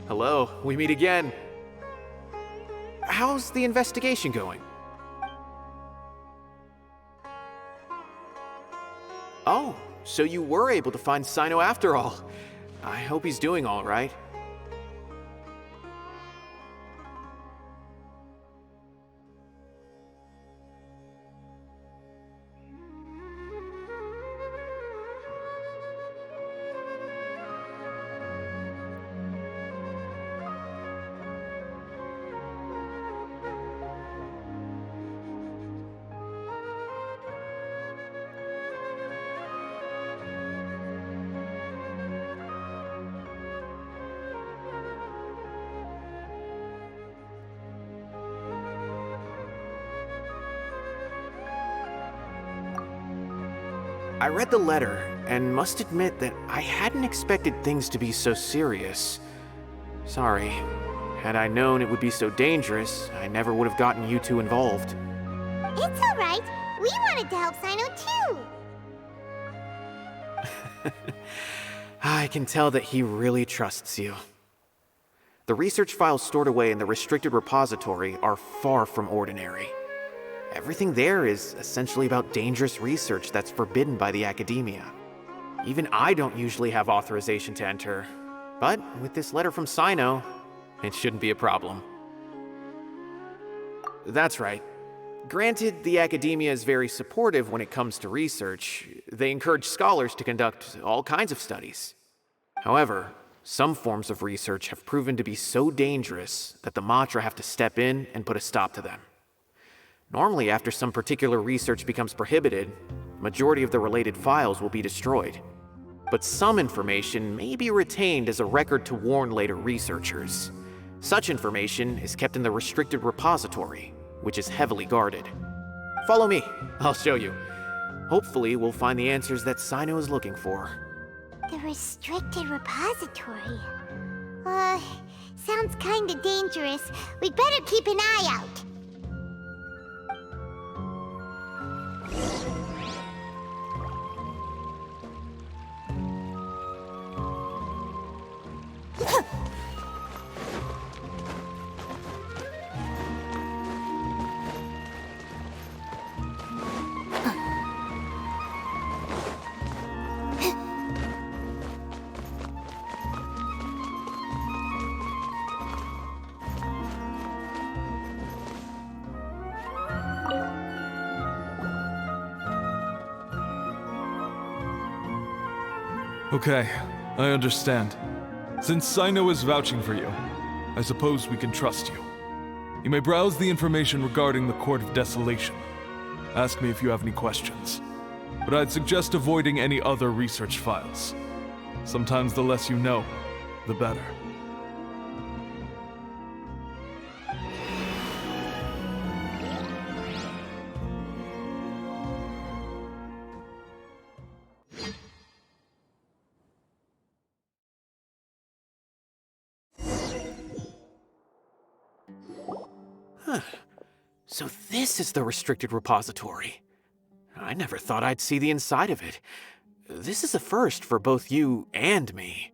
Hello, we meet again. How's the investigation going? Oh, so you were able to find Sino after all. I hope he's doing all right. I read the letter, and must admit that I hadn't expected things to be so serious. Sorry. Had I known it would be so dangerous, I never would have gotten you two involved. It's alright. We wanted to help Sino too. I can tell that he really trusts you. The research files stored away in the restricted repository are far from ordinary. Everything there is essentially about dangerous research that's forbidden by the academia. Even I don't usually have authorization to enter, but with this letter from Sino, it shouldn't be a problem. That's right. Granted, the academia is very supportive when it comes to research. They encourage scholars to conduct all kinds of studies. However, some forms of research have proven to be so dangerous that the Matra have to step in and put a stop to them. Normally, after some particular research becomes prohibited, majority of the related files will be destroyed. But some information may be retained as a record to warn later researchers. Such information is kept in the restricted repository, which is heavily guarded. Follow me, I'll show you. Hopefully, we'll find the answers that Sino is looking for. The restricted repository. Sounds kinda dangerous. We'd better keep an eye out. Okay, I understand. Since Sino is vouching for you, I suppose we can trust you. You may browse the information regarding the Court of Desolation. Ask me if you have any questions. But I'd suggest avoiding any other research files. Sometimes the less you know, the better. So this is the restricted repository. I never thought I'd see the inside of it. This is a first for both you and me.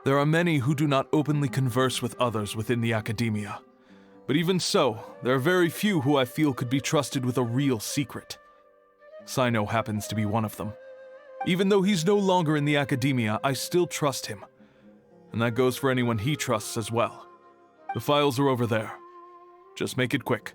There are many who do not openly converse with others within the academia. But even so, there are very few who I feel could be trusted with a real secret. Sino happens to be one of them. Even though he's no longer in the academia, I still trust him. And that goes for anyone he trusts as well. The files are over there. Just make it quick.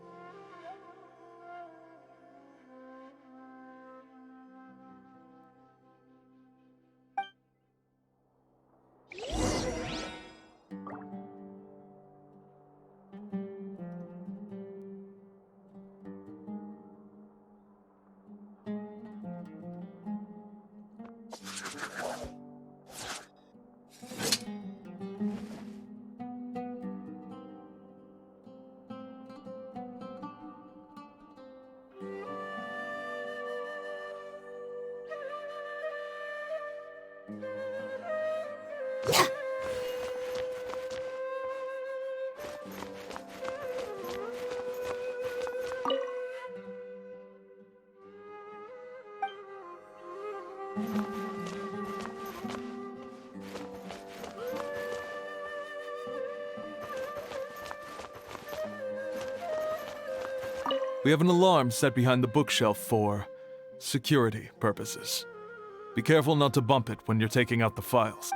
We have an alarm set behind the bookshelf for security purposes. Be careful not to bump it when you're taking out the files.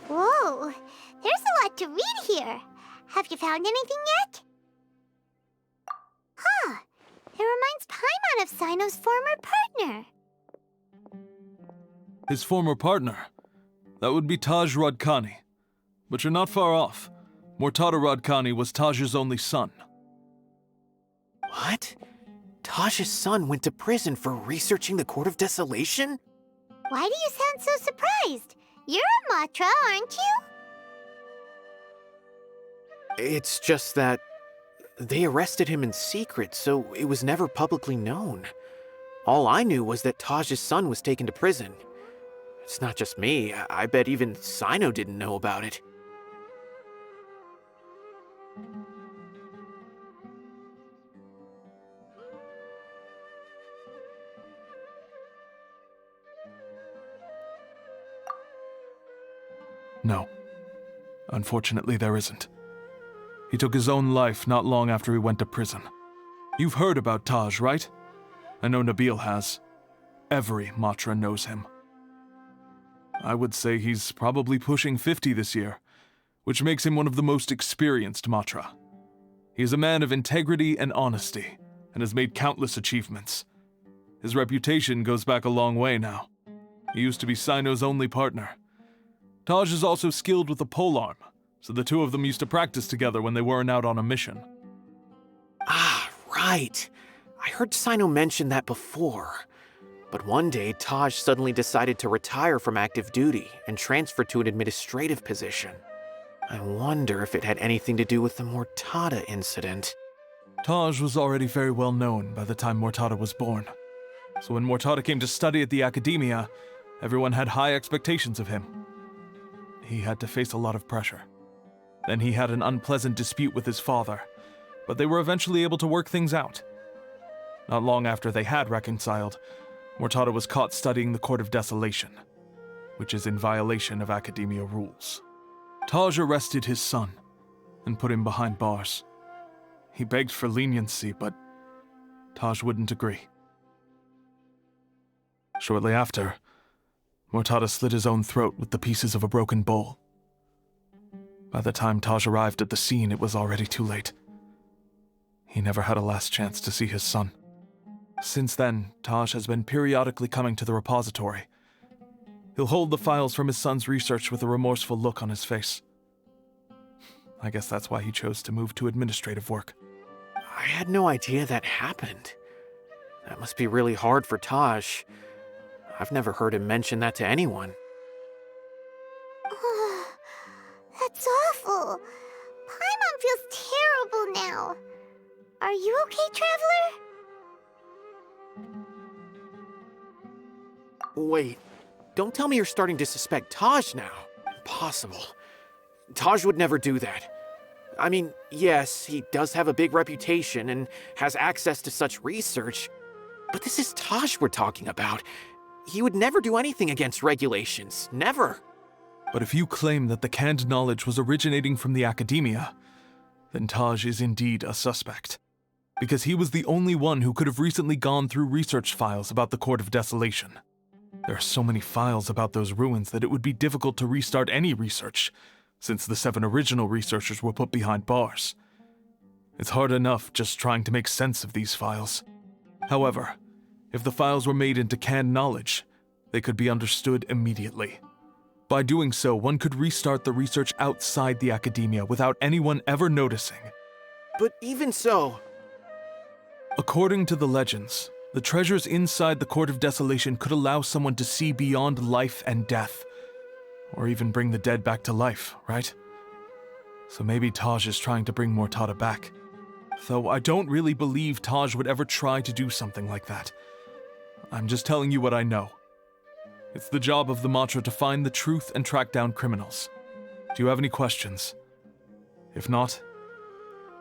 Whoa, there's a lot to read here. Have you found anything yet? Huh, it reminds Paimon of Sino's former partner. His former partner? That would be Taj Radkani. But you're not far off. Mortada Radkani was Taj's only son. What? Taj's son went to prison for researching the Court of Desolation? Why do you sound so surprised? You're a Matra, aren't you? It's just that they arrested him in secret, so it was never publicly known. All I knew was that Taj's son was taken to prison. It's not just me. I bet even Sino didn't know about it. No. Unfortunately, there isn't. He took his own life not long after he went to prison. You've heard about Taj, right? I know Nabil has. Every Matra knows him. I would say he's probably pushing 50 this year, which makes him one of the most experienced Matra. He is a man of integrity and honesty, and has made countless achievements. His reputation goes back a long way now. He used to be Sino's only partner. Taj is also skilled with the polearm, so the two of them used to practice together when they weren't out on a mission. Ah, right. I heard Sino mention that before. But one day, Taj suddenly decided to retire from active duty and transfer to an administrative position. I wonder if it had anything to do with the Mortada incident. Taj was already very well known by the time Mortada was born. So when Mortada came to study at the Academia, everyone had high expectations of him. He had to face a lot of pressure. Then he had an unpleasant dispute with his father, but they were eventually able to work things out. Not long after they had reconciled, Mortada was caught studying the Court of Desolation, which is in violation of Academia rules. Taj arrested his son and put him behind bars. He begged for leniency, but Taj wouldn't agree. Shortly after, Mortada slit his own throat with the pieces of a broken bowl. By the time Taj arrived at the scene, it was already too late. He never had a last chance to see his son. Since then, Taj has been periodically coming to the repository. He'll hold the files from his son's research with a remorseful look on his face. I guess that's why he chose to move to administrative work. I had no idea that happened. That must be really hard for Taj. I've never heard him mention that to anyone. That's awful. Paimon feels terrible now. Are you okay, Traveler? Wait, don't tell me you're starting to suspect Taj now. Impossible. Taj would never do that. I mean, yes, he does have a big reputation and has access to such research, but this is Taj we're talking about. He would never do anything against regulations. Never. But if you claim that the canned knowledge was originating from the academia, then Taj is indeed a suspect. Because he was the only one who could have recently gone through research files about the Court of Desolation. There are so many files about those ruins that it would be difficult to restart any research, since the 7 original researchers were put behind bars. It's hard enough just trying to make sense of these files. However, if the files were made into canned knowledge, they could be understood immediately. By doing so, one could restart the research outside the academia without anyone ever noticing. But even so... According to the legends, the treasures inside the Court of Desolation could allow someone to see beyond life and death, or even bring the dead back to life, right? So maybe Taj is trying to bring Mortada back. Though I don't really believe Taj would ever try to do something like that. I'm just telling you what I know. It's the job of the Matra to find the truth and track down criminals. Do you have any questions? If not,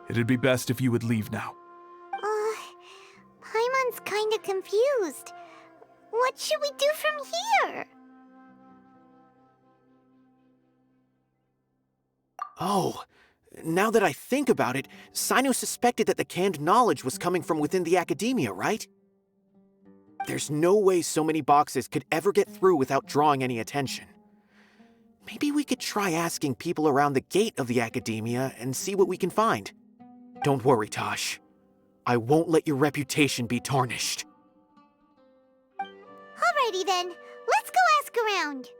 it'd be best if you would leave now. Paimon's kinda confused. What should we do from here? Oh, now that I think about it, Sino suspected that the canned knowledge was coming from within the academia, right? There's no way so many boxes could ever get through without drawing any attention. Maybe we could try asking people around the gate of the academia and see what we can find. Don't worry, Tosh. I won't let your reputation be tarnished. Alrighty then, let's go ask around.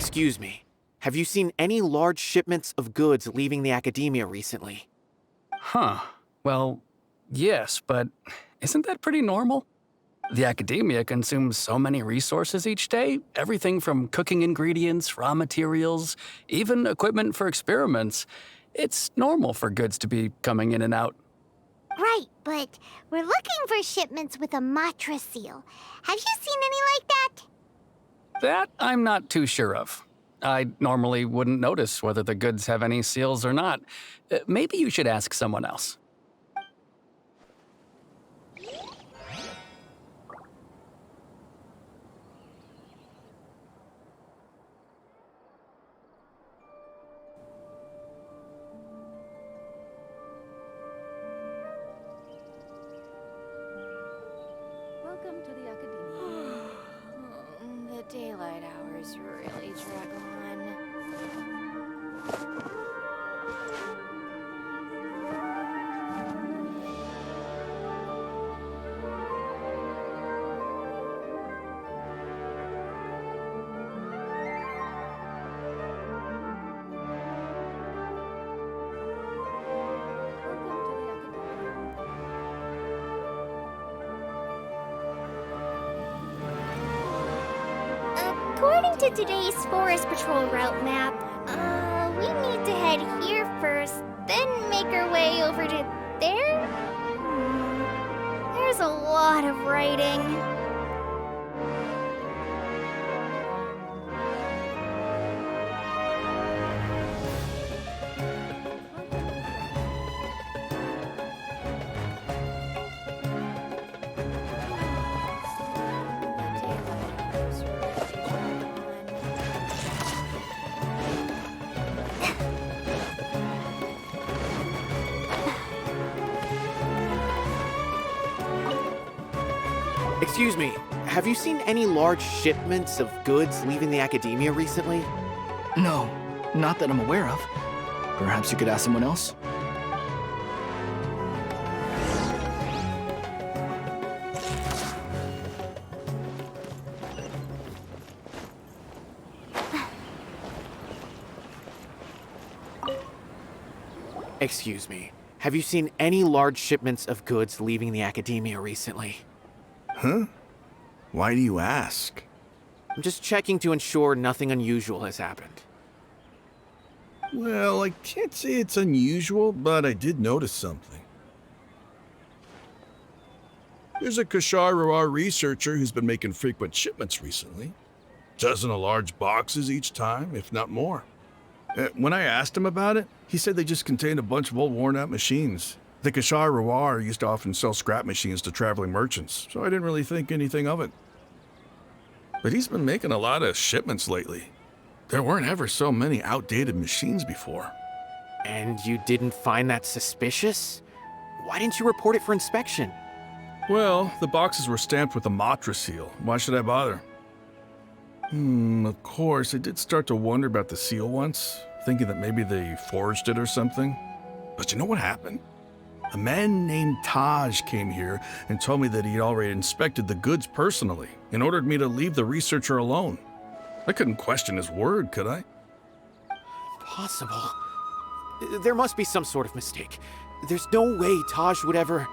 Excuse me. Have you seen any large shipments of goods leaving the academia recently? Huh. Well, yes, but isn't that pretty normal? The academia consumes so many resources each day, everything from cooking ingredients, raw materials, even equipment for experiments. It's normal for goods to be coming in and out. Right, but we're looking for shipments with a Matra seal. Have you seen any like that? That I'm not too sure of. I normally wouldn't notice whether the goods have any seals or not. Maybe you should ask someone else. Welcome to the Academia. The daylight hours really drag on. Welcome to the Academia. According to today's Forest Patrol route map, we need to head here first, then make our way over to there? There's a lot of writing. The daylight hours really drag on. Excuse me. Have you seen any large shipments of goods leaving the academia recently? No, not that I'm aware of. Perhaps you could ask someone else? Excuse me. Have you seen any large shipments of goods leaving the academia recently? Huh? Why do you ask? I'm just checking to ensure nothing unusual has happened. Well, I can't say it's unusual, but I did notice something. There's a Kashar researcher who's been making frequent shipments recently. Dozen of large boxes each time, if not more. When I asked him about it, he said they just contained a bunch of old worn-out machines. The Kashar used to often sell scrap machines to traveling merchants, so I didn't really think anything of it. But he's been making a lot of shipments lately. There weren't ever so many outdated machines before. And you didn't find that suspicious? Why didn't you report it for inspection? Well, the boxes were stamped with a Matra seal. Why should I bother? Of course, I did start to wonder about the seal once, thinking that maybe they forged it or something. But you know what happened? A man named Taj came here and told me that he'd already inspected the goods personally and ordered me to leave the researcher alone. I couldn't question his word, could I? Possible. There must be some sort of mistake. There's no way Taj would ever...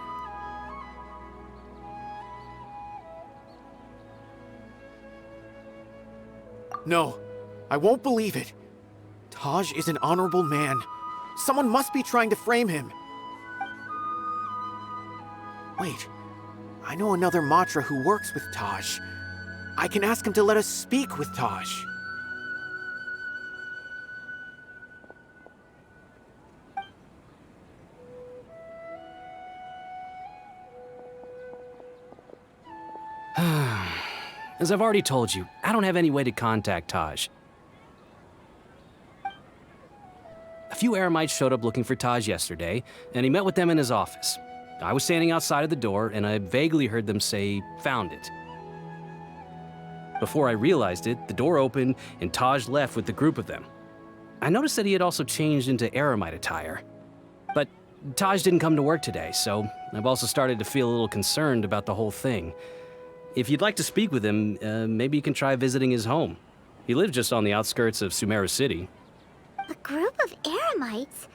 No, I won't believe it. Taj is an honorable man. Someone must be trying to frame him. Wait, I know another Matra who works with Taj. I can ask him to let us speak with Taj. As I've already told you, I don't have any way to contact Taj. A few Eremites showed up looking for Taj yesterday, and he met with them in his office. I was standing outside of the door, and I vaguely heard them say, "Found it." Before I realized it, the door opened, and Taj left with the group of them. I noticed that he had also changed into Eremite attire. But Taj didn't come to work today, so I've also started to feel a little concerned about the whole thing. If you'd like to speak with him, maybe you can try visiting his home. He lived just on the outskirts of Sumeru City. A group of eremites?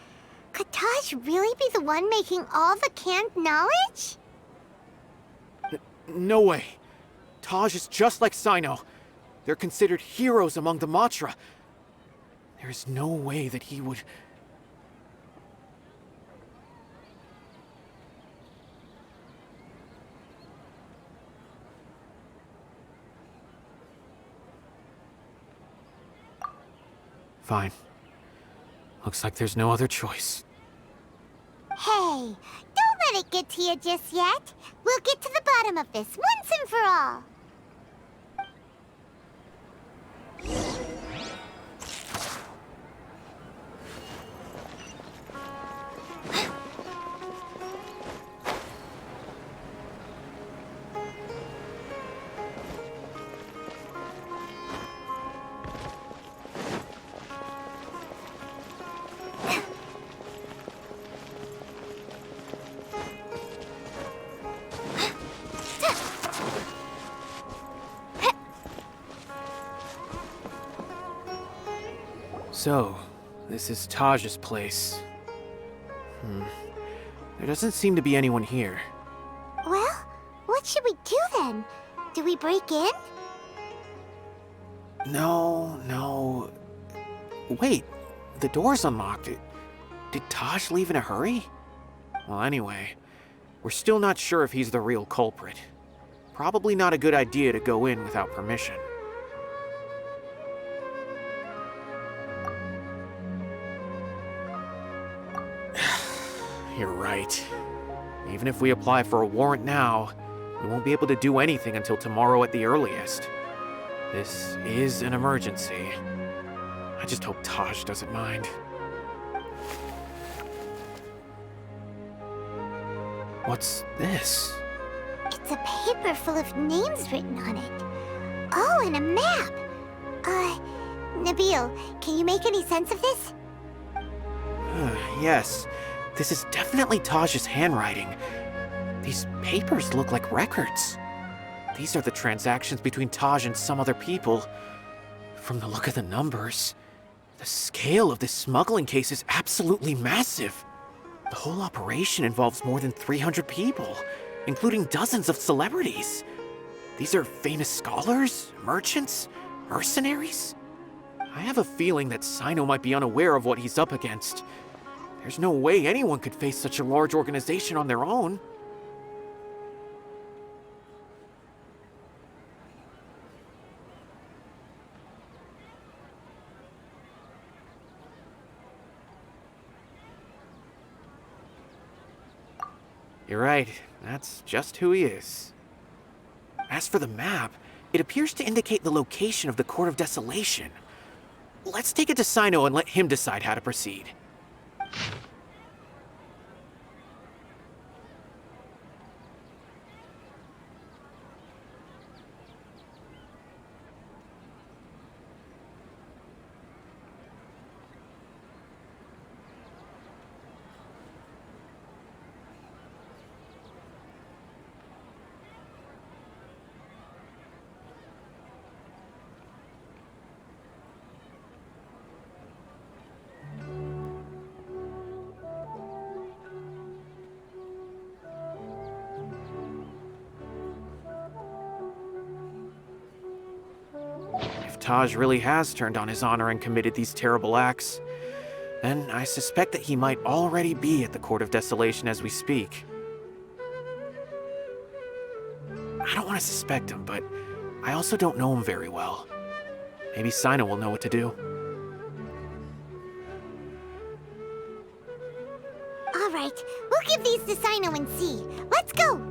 Could Taj really be the one making all the canned knowledge? No way. Taj is just like Sino. They're considered heroes among the Matra. There is no way that he would... Fine. Looks like there's no other choice. Hey, don't let it get to you just yet. We'll get to the bottom of this once and for all. So, this is Taj's place. There doesn't seem to be anyone here. Well, what should we do then? Do we break in? No. Wait, the door's unlocked. Did Taj leave in a hurry? Well, anyway, we're still not sure if he's the real culprit. Probably not a good idea to go in without permission. You're right. Even if we apply for a warrant now, we won't be able to do anything until tomorrow at the earliest. This is an emergency. I just hope Taj doesn't mind. What's this? It's a paper full of names written on it. Oh, and a map. Nabil, can you make any sense of this? Yes, this is definitely Taj's handwriting. These papers look like records. These are the transactions between Taj and some other people. From the look of the numbers, the scale of this smuggling case is absolutely massive. The whole operation involves more than 300 people, including dozens of celebrities. These are famous scholars, merchants, mercenaries. I have a feeling that Sino might be unaware of what he's up against. There's no way anyone could face such a large organization on their own. You're right, that's just who he is. As for the map, it appears to indicate the location of the Court of Desolation. Let's take it to Sino and let him decide how to proceed. If Taj really has turned on his honor and committed these terrible acts, then I suspect that he might already be at the Court of Desolation as we speak. I don't want to suspect him, but I also don't know him very well. Maybe Sino will know what to do. All right, we'll give these to Sino and see. Let's go!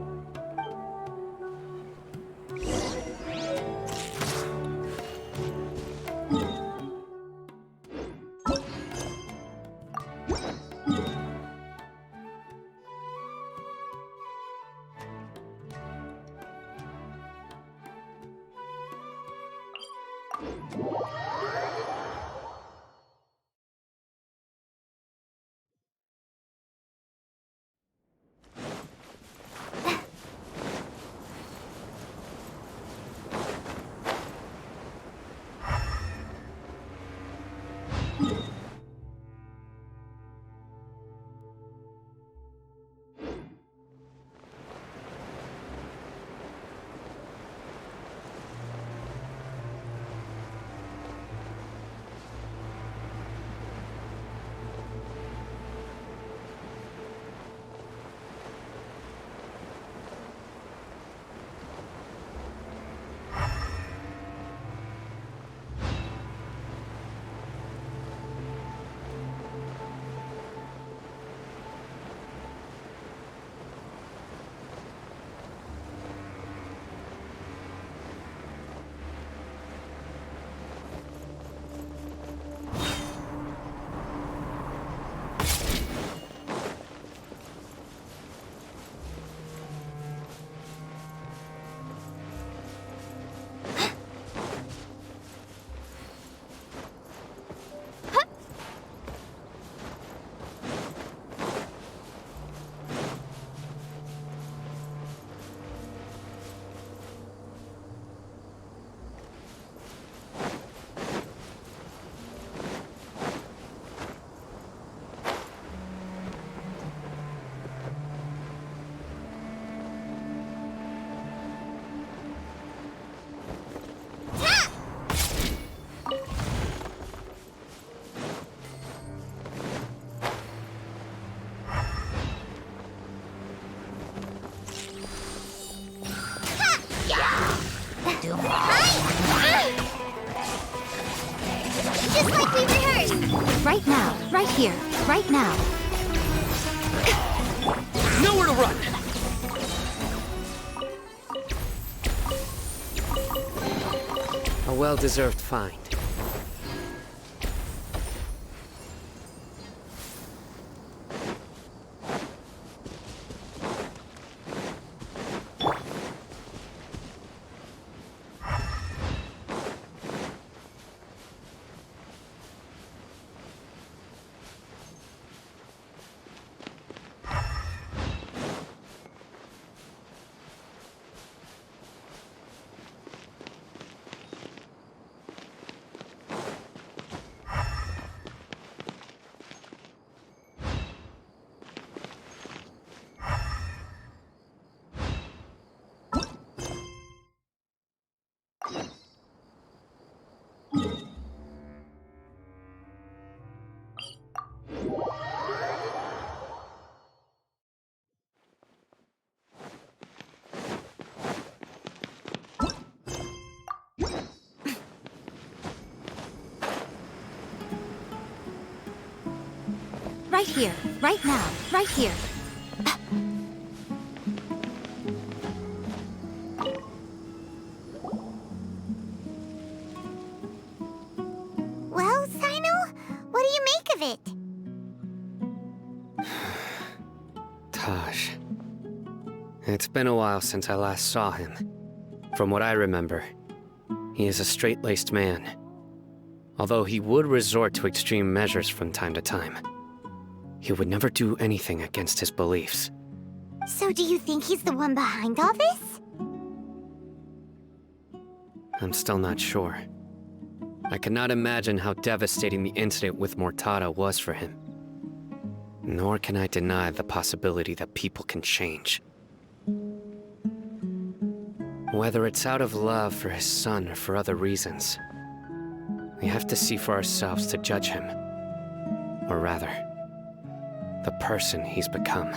Right here, right now. Nowhere to run! A well-deserved find. Right here, right now, right here. Well, Sino, what do you make of it? Taj. It's been a while since I last saw him. From what I remember, he is a straight-laced man. Although he would resort to extreme measures from time to time, he would never do anything against his beliefs. So do you think he's the one behind all this? I'm still not sure. I cannot imagine how devastating the incident with Mortada was for him. Nor can I deny the possibility that people can change. Whether it's out of love for his son or for other reasons, we have to see for ourselves to judge him. Or rather, the person he's become.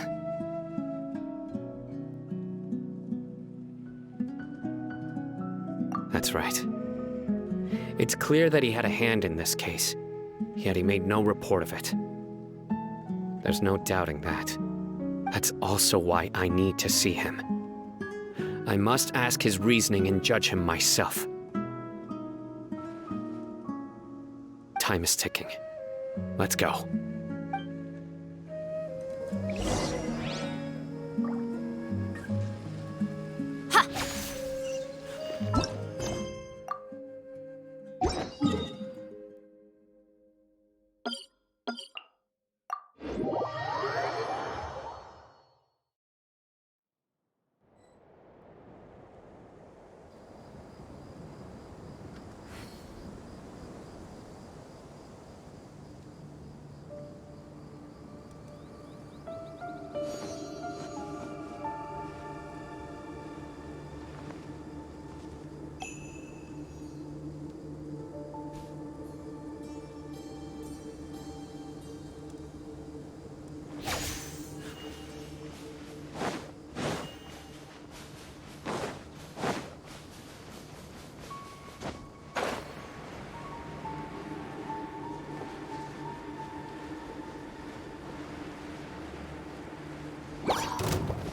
That's right. It's clear that he had a hand in this case, yet he made no report of it. There's no doubting that. That's also why I need to see him. I must ask his reasoning and judge him myself. Time is ticking. Let's go.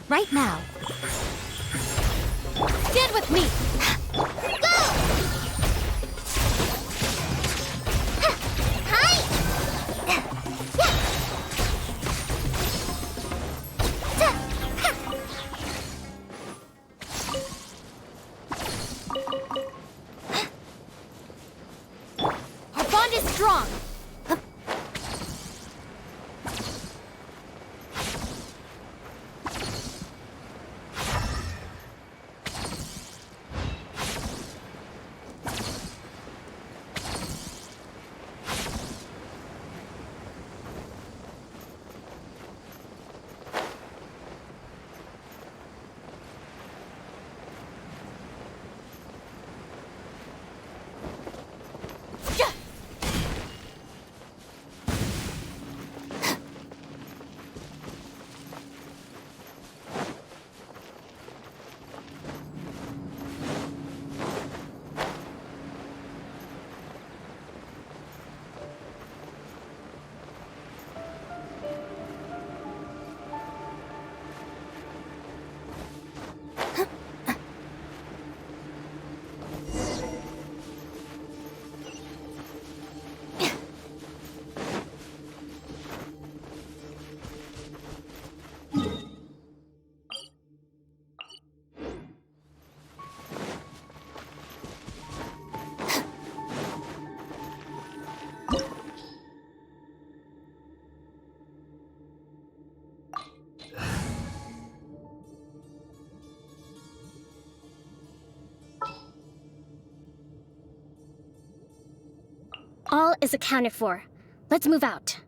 Right now. Stand with me! Our bond is strong. All is accounted for. Let's move out.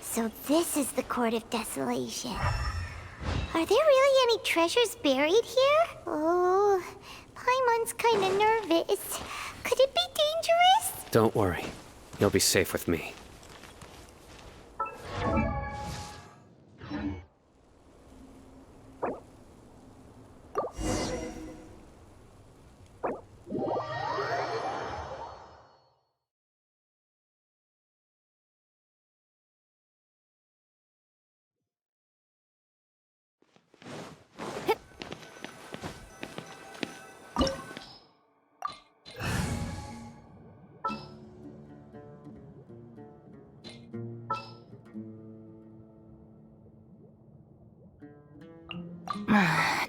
So this is the Court of Desolation. Are there really any treasures buried here? Oh, Paimon's kinda nervous. Could it be dangerous? Don't worry. You'll be safe with me.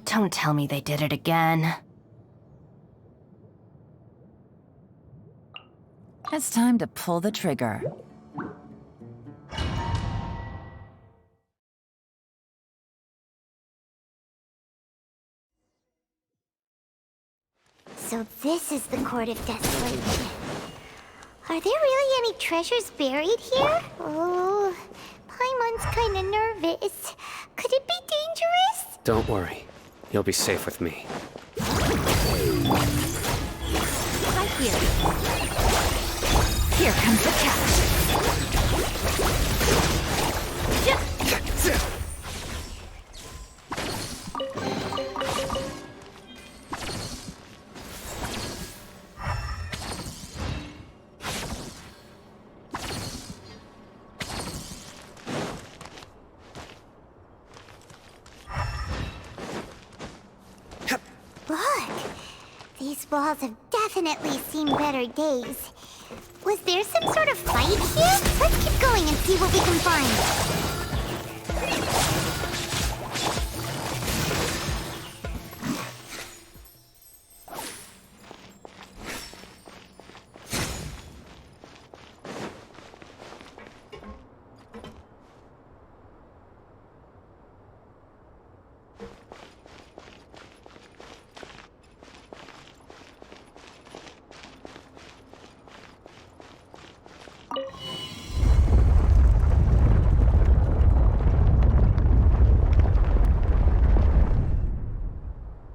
Don't tell me they did it again. It's time to pull the trigger. So this is the Court of Desolation. Are there really any treasures buried here? Oh, Paimon's kinda nervous. Could it be dangerous? Don't worry. You'll be safe with me. Right here. Here comes the catch. Look, these walls have definitely seen better days. Was there some sort of fight here? Let's keep going and see what we can find.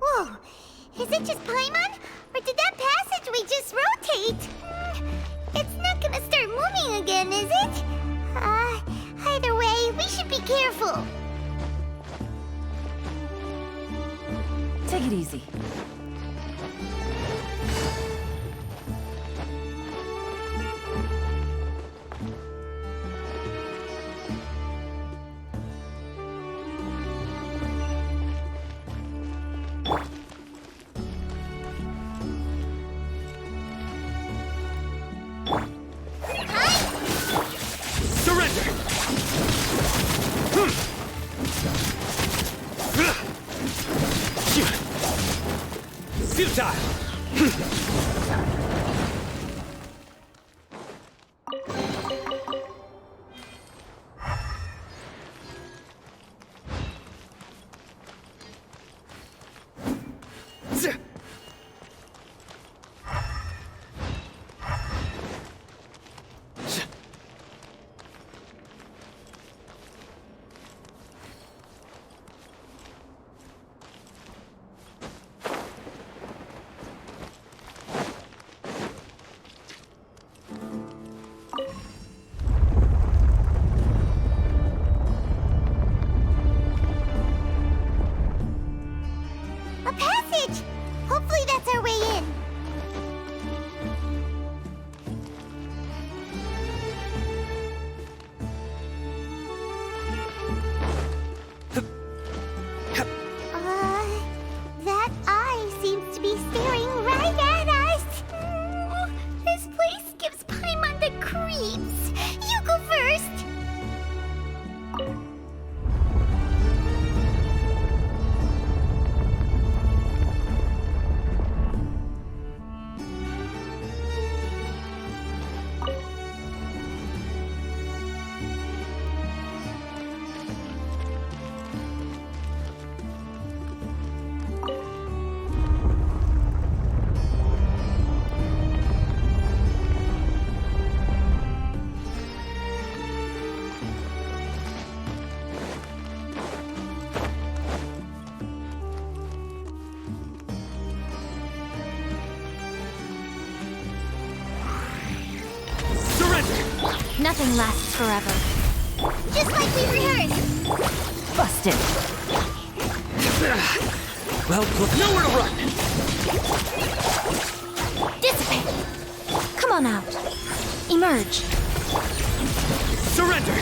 Whoa, is it just Paimon? Or did that passageway just rotate? It's not gonna start moving again, is it? Either way, we should be careful. Take it easy. Nothing lasts forever. Just like we rehearsed. Busted. Well, look, nowhere to run! Dissipate. Come on out. Emerge. Surrender!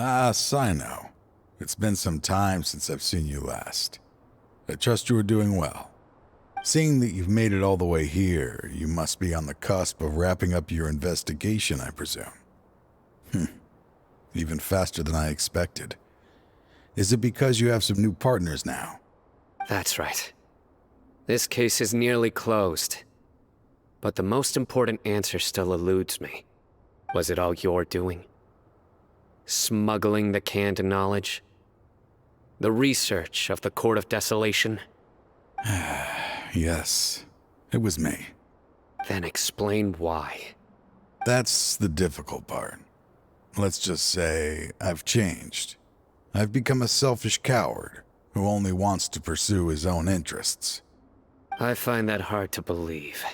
Ah, Sino. It's been some time since I've seen you last. I trust you are doing well. Seeing that you've made it all the way here, you must be on the cusp of wrapping up your investigation, I presume. Even faster than I expected. Is it because you have some new partners now? That's right. This case is nearly closed. But the most important answer still eludes me. Was it all your doing? Smuggling the canned knowledge? The research of the Court of Desolation? Yes, it was me. Then explain why. That's the difficult part. Let's just say I've changed. I've become a selfish coward who only wants to pursue his own interests. I find that hard to believe.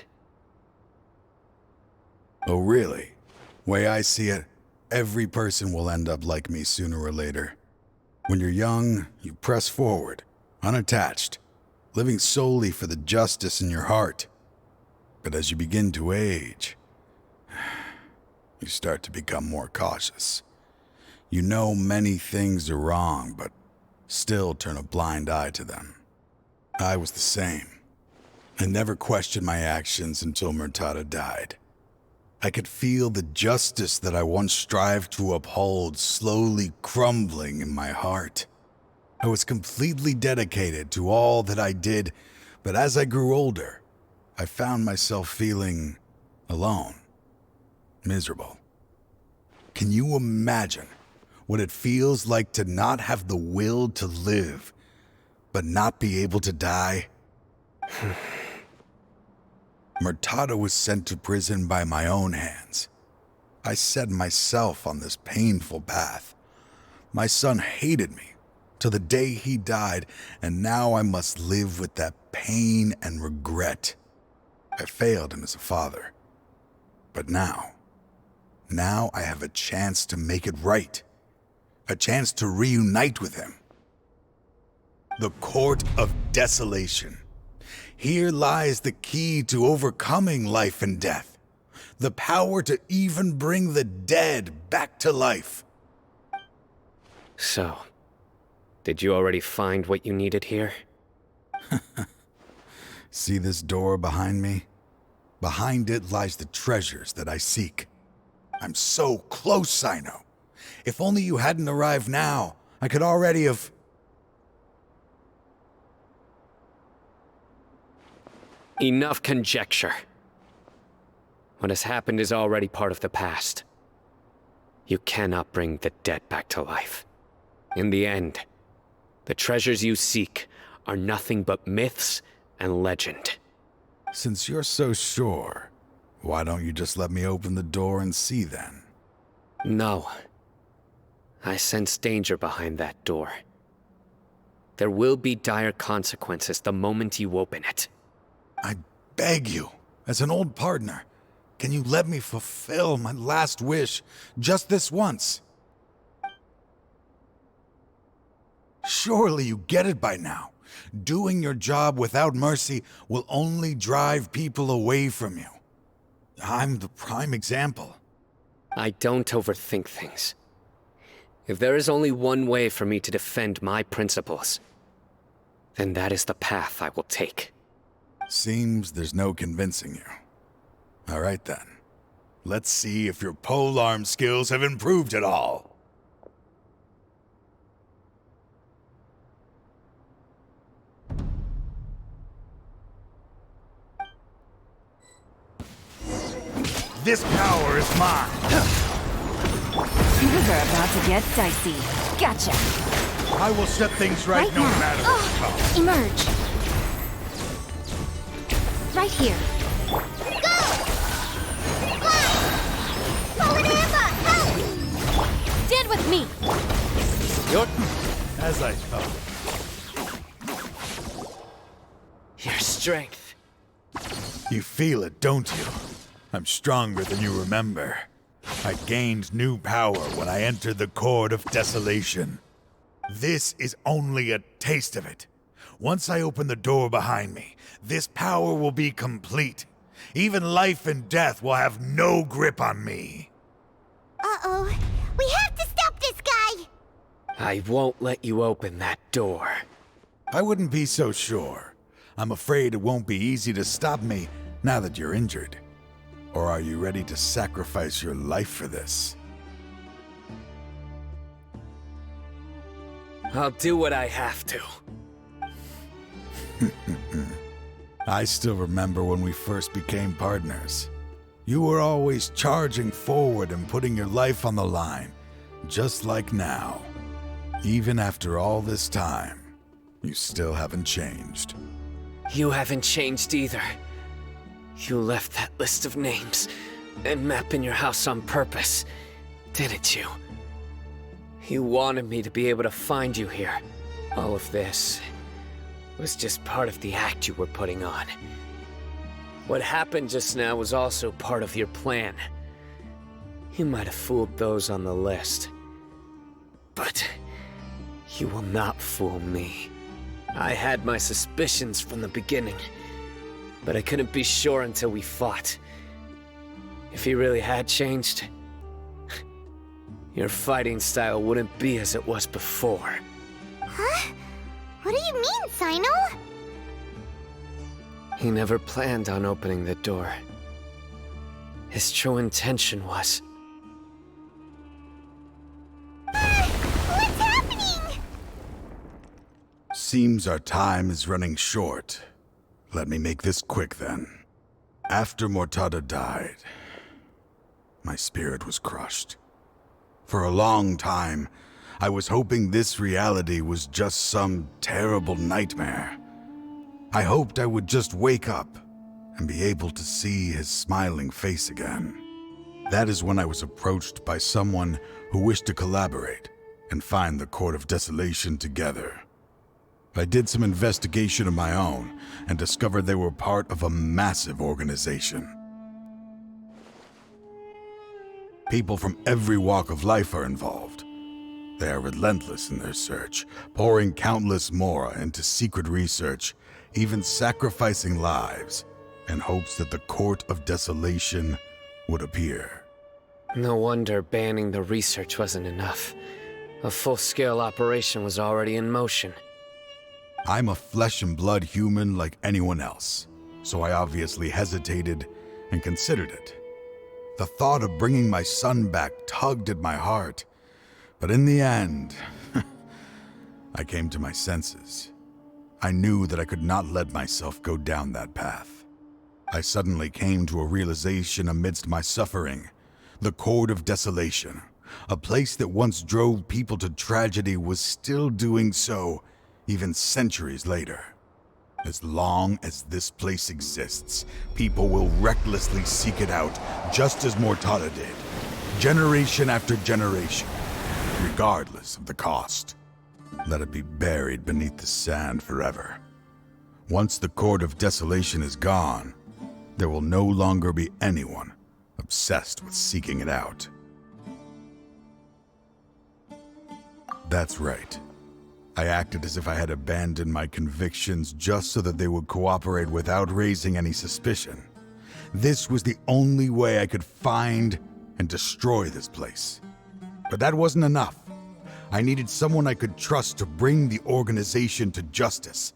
Oh, really? Way I see it, every person will end up like me sooner or later. When you're young, you press forward, unattached, living solely for the justice in your heart. But as you begin to age, you start to become more cautious. You know many things are wrong, but still turn a blind eye to them. I was the same. I never questioned my actions until Murtada died. I could feel the justice that I once strived to uphold slowly crumbling in my heart. I was completely dedicated to all that I did, but as I grew older, I found myself feeling alone, miserable. Can you imagine what it feels like to not have the will to live, but not be able to die? Murtada was sent to prison by my own hands. I set myself on this painful path. My son hated me till the day he died, and now I must live with that pain and regret. I failed him as a father. But now I have a chance to make it right. A chance to reunite with him. The Court of Desolation. Here lies the key to overcoming life and death. The power to even bring the dead back to life. So, did you already find what you needed here? See this door behind me? Behind it lies the treasures that I seek. I'm so close, Sino. If only you hadn't arrived now, I could already have... Enough conjecture. What has happened is already part of the past. You cannot bring the dead back to life. In the end, the treasures you seek are nothing but myths and legend. Since you're so sure, why don't you just let me open the door and see then? No. I sense danger behind that door. There will be dire consequences the moment you open it. I beg you, as an old partner, can you let me fulfill my last wish just this once? Surely you get it by now. Doing your job without mercy will only drive people away from you. I'm the prime example. I don't overthink things. If there is only one way for me to defend my principles, then that is the path I will take. Seems there's no convincing you. All right then. Let's see if your polearm skills have improved at all. This power is mine. Things are about to get dicey. Gotcha. I will set things right no now. matter what comes. Emerge. Right here. Go! Fly! Forward ambush! Help! Stand with me. As I thought. Your strength. You feel it, don't you? I'm stronger than you remember. I gained new power when I entered the Court of Desolation. This is only a taste of it. Once I open the door behind me, this power will be complete. Even life and death will have no grip on me. Uh-oh. We have to stop this guy! I won't let you open that door. I wouldn't be so sure. I'm afraid it won't be easy to stop me now that you're injured. Or are you ready to sacrifice your life for this? I'll do what I have to. I still remember when we first became partners. You were always charging forward and putting your life on the line, just like now. Even after all this time, you still haven't changed. You haven't changed either. You left that list of names and map in your house on purpose, didn't you? You wanted me to be able to find you here. All of this was just part of the act you were putting on. What happened just now was also part of your plan. You might have fooled those on the list, but you will not fool me. I had my suspicions from the beginning, but I couldn't be sure until we fought. If he really had changed, your fighting style wouldn't be as it was before. Huh? What do you mean, Sino? He never planned on opening the door. His true intention was... What's happening? Seems our time is running short. Let me make this quick then. After Mortada died, my spirit was crushed. For a long time, I was hoping this reality was just some terrible nightmare. I hoped I would just wake up and be able to see his smiling face again. That is when I was approached by someone who wished to collaborate and find the Court of Desolation together. I did some investigation of my own and discovered they were part of a massive organization. People from every walk of life are involved. They are relentless in their search, pouring countless mora into secret research, even sacrificing lives in hopes that the Court of Desolation would appear. No wonder banning the research wasn't enough. A full-scale operation was already in motion. I'm a flesh and blood human like anyone else, so I obviously hesitated and considered it. The thought of bringing my son back tugged at my heart, but in the end, I came to my senses. I knew that I could not let myself go down that path. I suddenly came to a realization amidst my suffering. The Court of Desolation, a place that once drove people to tragedy, was still doing so even centuries later. As long as this place exists, people will recklessly seek it out, just as Mortada did, generation after generation, regardless of the cost. Let it be buried beneath the sand forever. Once the Court of Desolation is gone, there will no longer be anyone obsessed with seeking it out. That's right. I acted as if I had abandoned my convictions just so that they would cooperate without raising any suspicion. This was the only way I could find and destroy this place. But that wasn't enough. I needed someone I could trust to bring the organization to justice.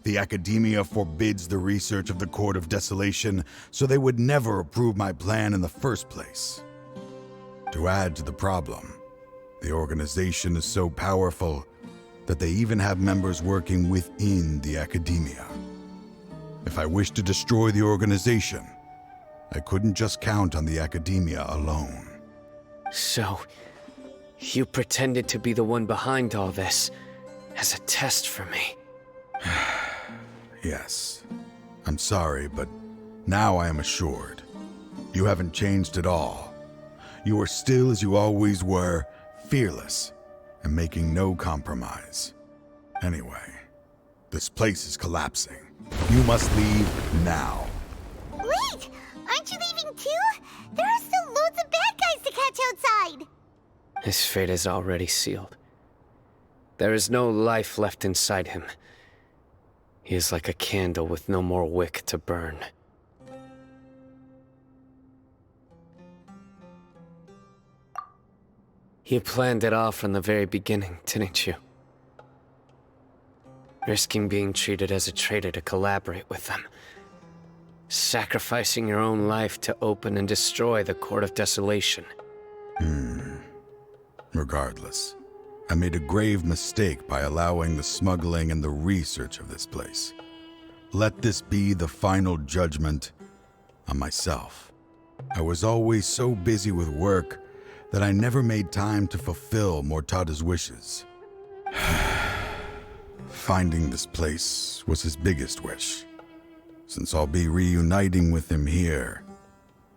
The Academia forbids the research of the Court of Desolation, so they would never approve my plan in the first place. To add to the problem, the organization is so powerful that they even have members working within the Academia. If I wished to destroy the organization, I couldn't just count on the Academia alone. So, you pretended to be the one behind all this as a test for me. Yes. I'm sorry, but now I am assured. You haven't changed at all. You are still as you always were, fearless, and making no compromise. Anyway, this place is collapsing. You must leave now. Wait! Aren't you leaving too? There are still loads of bad guys to catch outside! His fate is already sealed. There is no life left inside him. He is like a candle with no more wick to burn. You planned it all from the very beginning, didn't you? Risking being treated as a traitor to collaborate with them. Sacrificing your own life to open and destroy the Court of Desolation. Regardless, I made a grave mistake by allowing the smuggling and the research of this place. Let this be the final judgment on myself. I was always so busy with work that I never made time to fulfill Mortada's wishes. Finding this place was his biggest wish. Since I'll be reuniting with him here,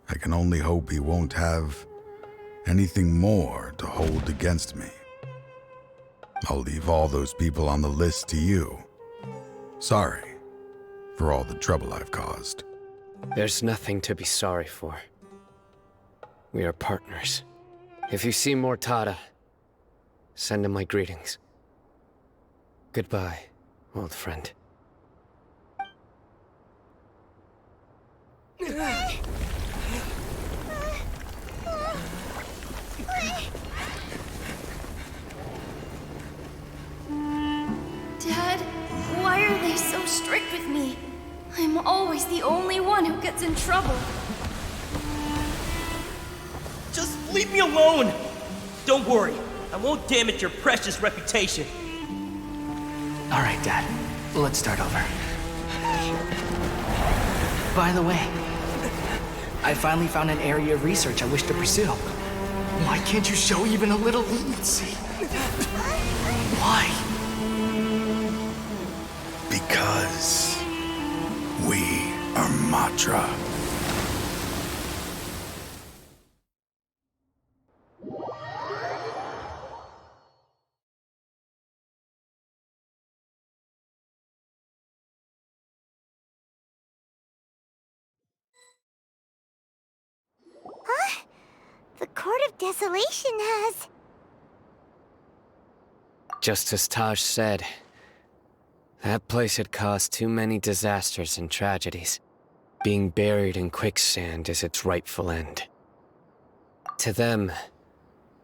I can only hope he won't have anything more to hold against me. I'll leave all those people on the list to you. Sorry for all the trouble I've caused. There's nothing to be sorry for. We are partners. If you see Mortada, send him my greetings. Goodbye, old friend. Dad, why are they so strict with me? I'm always the only one who gets in trouble. Just leave me alone! Don't worry, I won't damage your precious reputation. All right, Dad. Let's start over. By the way, I finally found an area of research I wish to pursue. Why can't you show even a little leniency? Why? Because we are Matra. Huh? The Court of Desolation has... Just as Taj said, that place had caused too many disasters and tragedies. Being buried in quicksand is its rightful end. To them,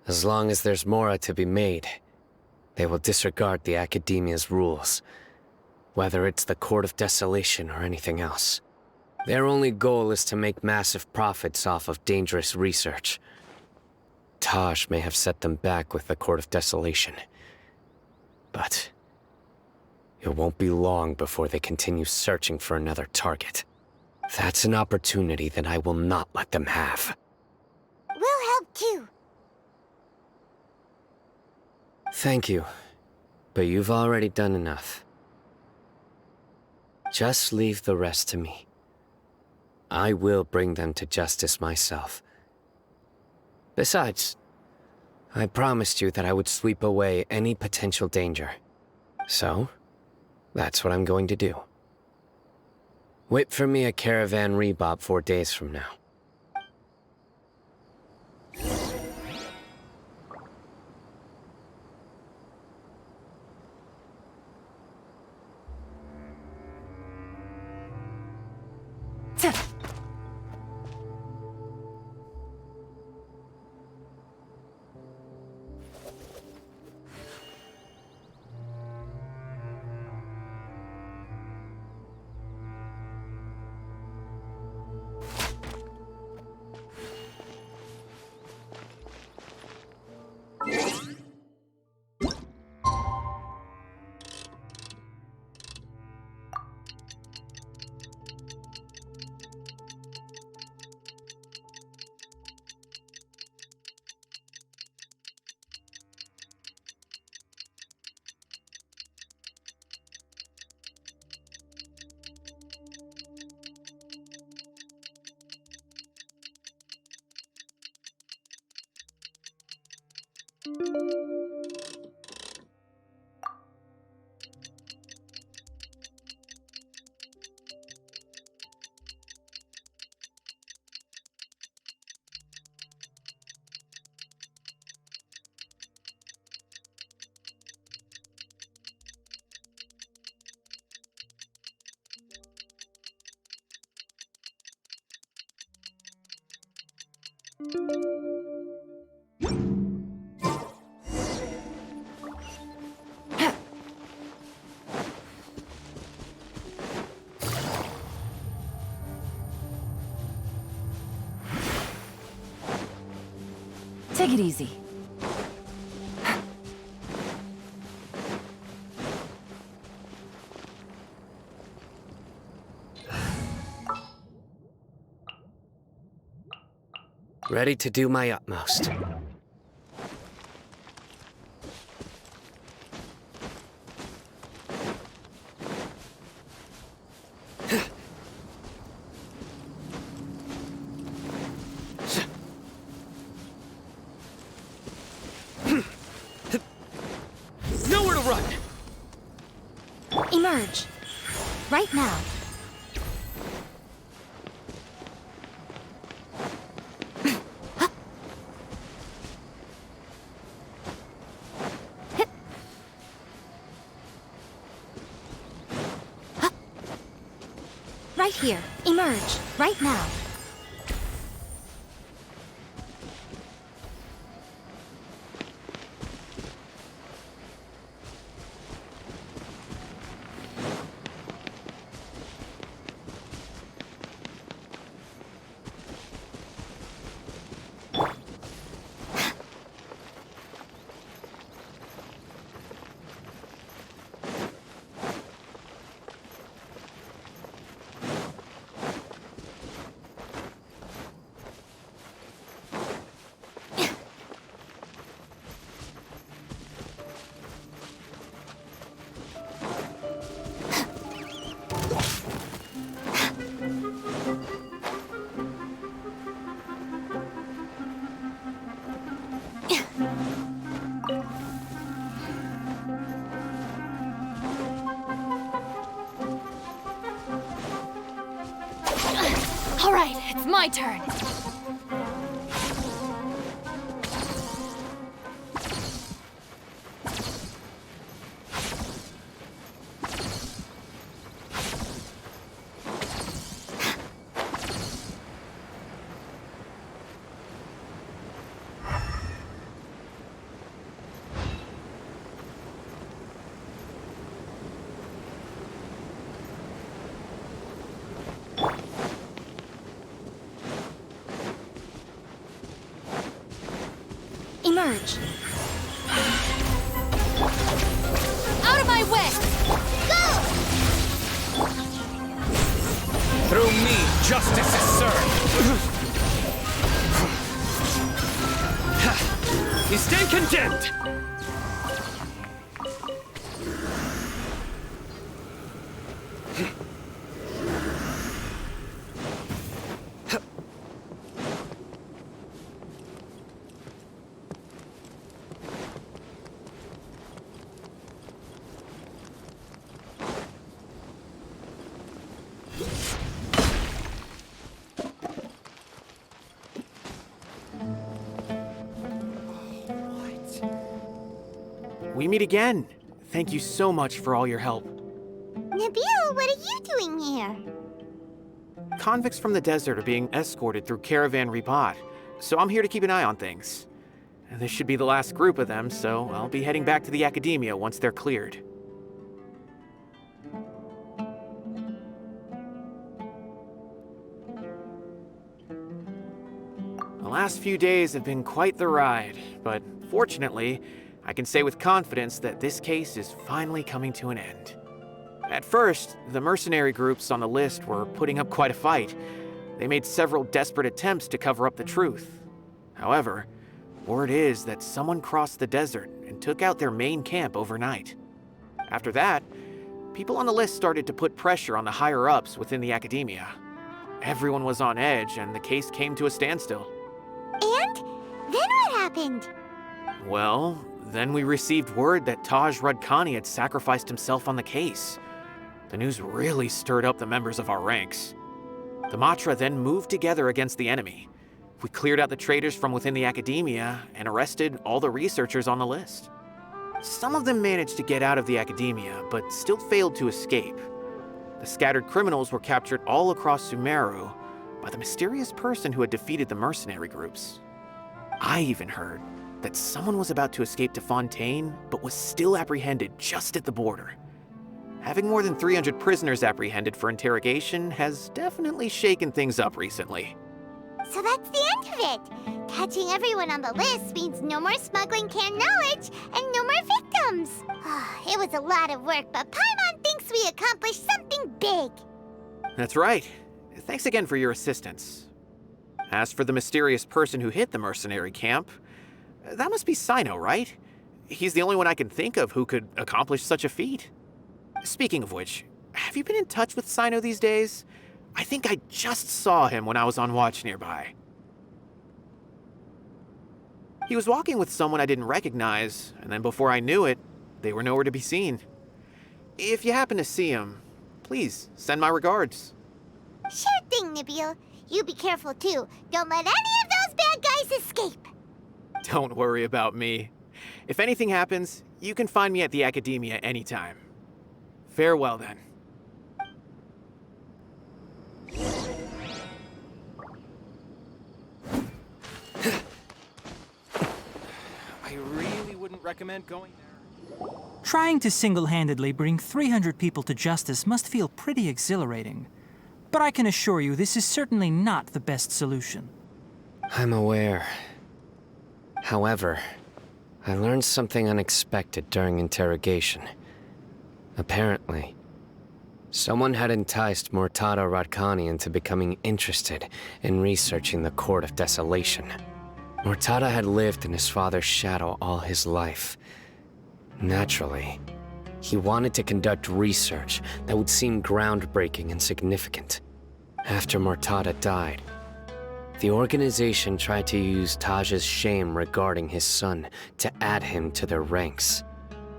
as long as there's more to be made, they will disregard the Academia's rules, whether it's the Court of Desolation or anything else. Their only goal is to make massive profits off of dangerous research. Taj may have set them back with the Court of Desolation, but it won't be long before they continue searching for another target. That's an opportunity that I will not let them have. We'll help too. Thank you, but you've already done enough. Just leave the rest to me. I will bring them to justice myself. Besides, I promised you that I would sweep away any potential danger. So, that's what I'm going to do. Wait for me at Caravan Rebop 4 days from now. Take it easy. Ready to do my utmost. Nowhere to run! Emerge. Right now. Right here. Emerge. Right now. All right, it's my turn. Emerge. Out of my way! Go! Through me, justice is served. You stand condemned! We meet again. Thank you so much for all your help. Nabil, what are you doing here? Convicts from the desert are being escorted through Caravan Ribat, so I'm here to keep an eye on things. And this should be the last group of them, so I'll be heading back to the Academia once they're cleared. The last few days have been quite the ride, but fortunately, I can say with confidence that this case is finally coming to an end. At first, the mercenary groups on the list were putting up quite a fight. They made several desperate attempts to cover up the truth. However, word is that someone crossed the desert and took out their main camp overnight. After that, people on the list started to put pressure on the higher-ups within the Academia. Everyone was on edge, and the case came to a standstill. And? Then what happened? Well, then we received word that Taj Rudkani had sacrificed himself on the case. The news really stirred up the members of our ranks. The Matra then moved together against the enemy. We cleared out the traitors from within the Academia and arrested all the researchers on the list. Some of them managed to get out of the Academia, but still failed to escape. The scattered criminals were captured all across Sumeru by the mysterious person who had defeated the mercenary groups. I even heard that someone was about to escape to Fontaine, but was still apprehended just at the border. Having more than 300 prisoners apprehended for interrogation has definitely shaken things up recently. So that's the end of it. Catching everyone on the list means no more smuggling canned knowledge and no more victims. It was a lot of work, but Paimon thinks we accomplished something big. That's right. Thanks again for your assistance. As for the mysterious person who hit the mercenary camp, that must be Sino, right? He's the only one I can think of who could accomplish such a feat. Speaking of which, have you been in touch with Sino these days? I think I just saw him when I was on watch nearby. He was walking with someone I didn't recognize, and then before I knew it, they were nowhere to be seen. If you happen to see him, please send my regards. Sure thing, Nabil. You be careful too. Don't let any of those bad guys escape. Don't worry about me. If anything happens, you can find me at the Academia anytime. Farewell then. I really wouldn't recommend going there. Trying to single-handedly bring 300 people to justice must feel pretty exhilarating. But I can assure you this is certainly not the best solution. I'm aware. However, I learned something unexpected during interrogation. Apparently, someone had enticed Mortada Radkani into becoming interested in researching the Court of Desolation. Mortada had lived in his father's shadow all his life. Naturally, he wanted to conduct research that would seem groundbreaking and significant. After Mortada died, the organization tried to use Taj's shame regarding his son to add him to their ranks,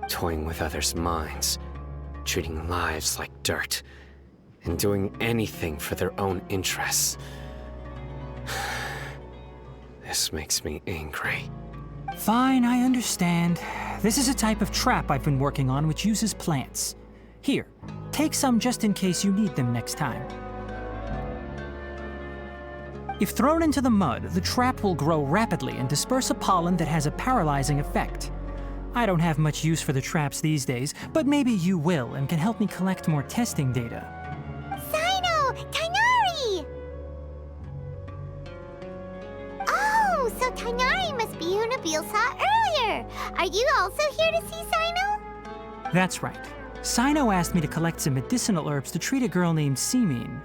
toying with others' minds, treating lives like dirt, and doing anything for their own interests. This makes me angry. Fine, I understand. This is a type of trap I've been working on which uses plants. Here, take some just in case you need them next time. If thrown into the mud, the trap will grow rapidly and disperse a pollen that has a paralyzing effect. I don't have much use for the traps these days, but maybe you will and can help me collect more testing data. Sino! Tainari! Oh, so Tainari must be who Nabil saw earlier. Are you also here to see Sino? That's right. Sino asked me to collect some medicinal herbs to treat a girl named Simin.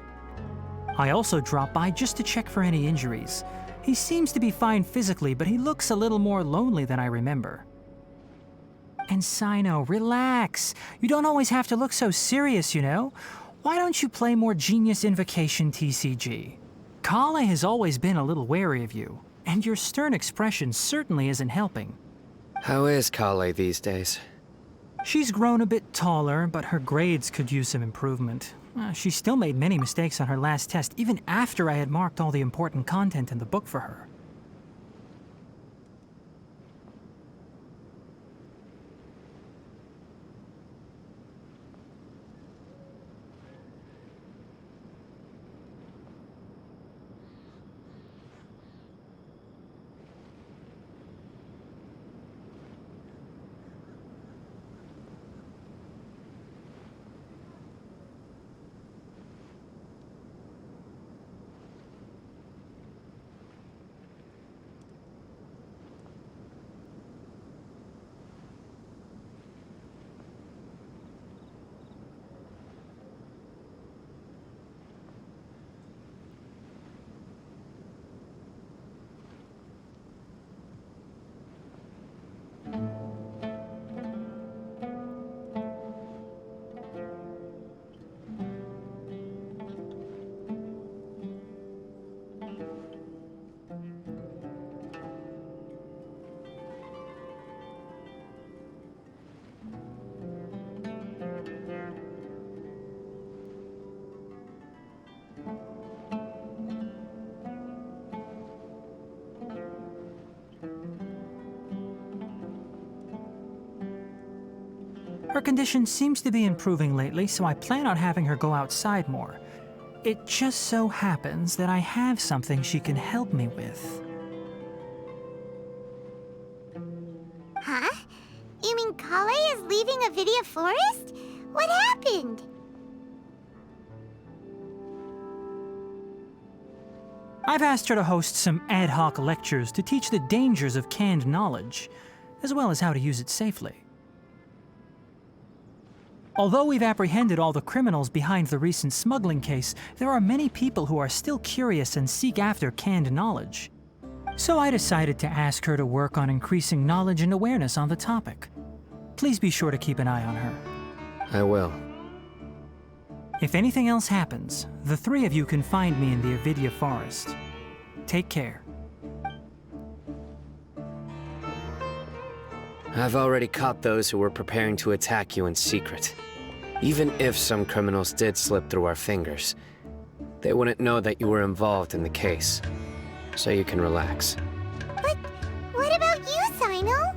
I also dropped by just to check for any injuries. He seems to be fine physically, but he looks a little more lonely than I remember. And Sino, relax. You don't always have to look so serious, you know? Why don't you play more Genius Invocation TCG? Kale has always been a little wary of you, and your stern expression certainly isn't helping. How is Kale these days? She's grown a bit taller, but her grades could use some improvement. She still made many mistakes on her last test, even after I had marked all the important content in the book for her. Her condition seems to be improving lately, so I plan on having her go outside more. It just so happens that I have something she can help me with. Huh? You mean Kale is leaving Avidia Forest? What happened? I've asked her to host some ad hoc lectures to teach the dangers of canned knowledge, as well as how to use it safely. Although we've apprehended all the criminals behind the recent smuggling case, there are many people who are still curious and seek after canned knowledge. So I decided to ask her to work on increasing knowledge and awareness on the topic. Please be sure to keep an eye on her. I will. If anything else happens, the three of you can find me in the Avidia Forest. Take care. I've already caught those who were preparing to attack you in secret. Even if some criminals did slip through our fingers, they wouldn't know that you were involved in the case. So you can relax. But what about you, Sino?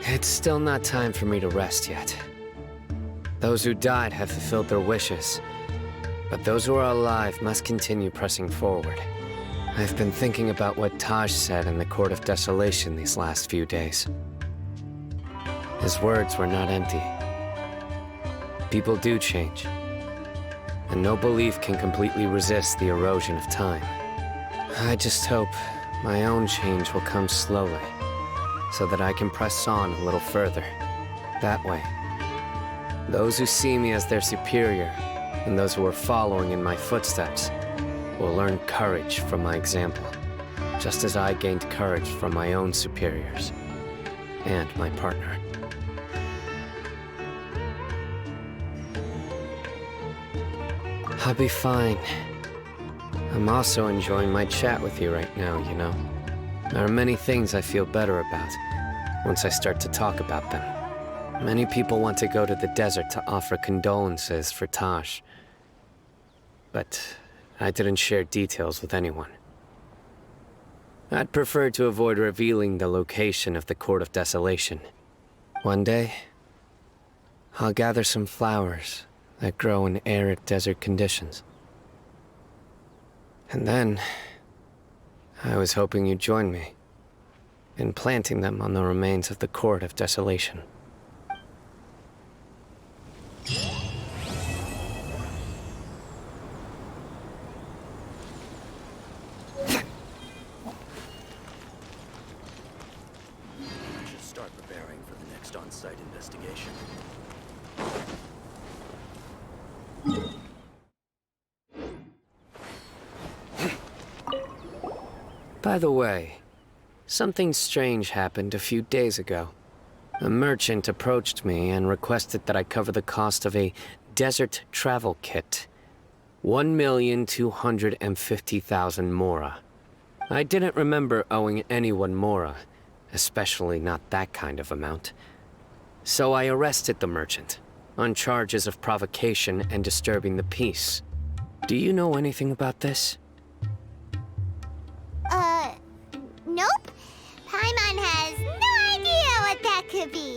It's still not time for me to rest yet. Those who died have fulfilled their wishes, but those who are alive must continue pressing forward. I've been thinking about what Taj said in the Court of Desolation these last few days. His words were not empty. People do change, and no belief can completely resist the erosion of time. I just hope my own change will come slowly, so that I can press on a little further. That way, those who see me as their superior, and those who are following in my footsteps, will learn courage from my example, just as I gained courage from my own superiors and my partner. I'll be fine. I'm also enjoying my chat with you right now, you know. There are many things I feel better about once I start to talk about them. Many people want to go to the desert to offer condolences for Taj, but I didn't share details with anyone. I'd prefer to avoid revealing the location of the Court of Desolation. One day, I'll gather some flowers that grow in arid desert conditions. And then, I was hoping you'd join me in planting them on the remains of the Court of Desolation. Start preparing for the next on-site investigation. By the way, something strange happened a few days ago. A merchant approached me and requested that I cover the cost of a desert travel kit. 1,250,000 mora. I didn't remember owing anyone mora, especially not that kind of amount. So I arrested the merchant on charges of provocation and disturbing the peace. Do you know anything about this? Nope. Paimon has no idea what that could be.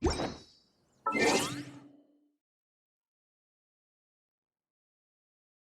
What?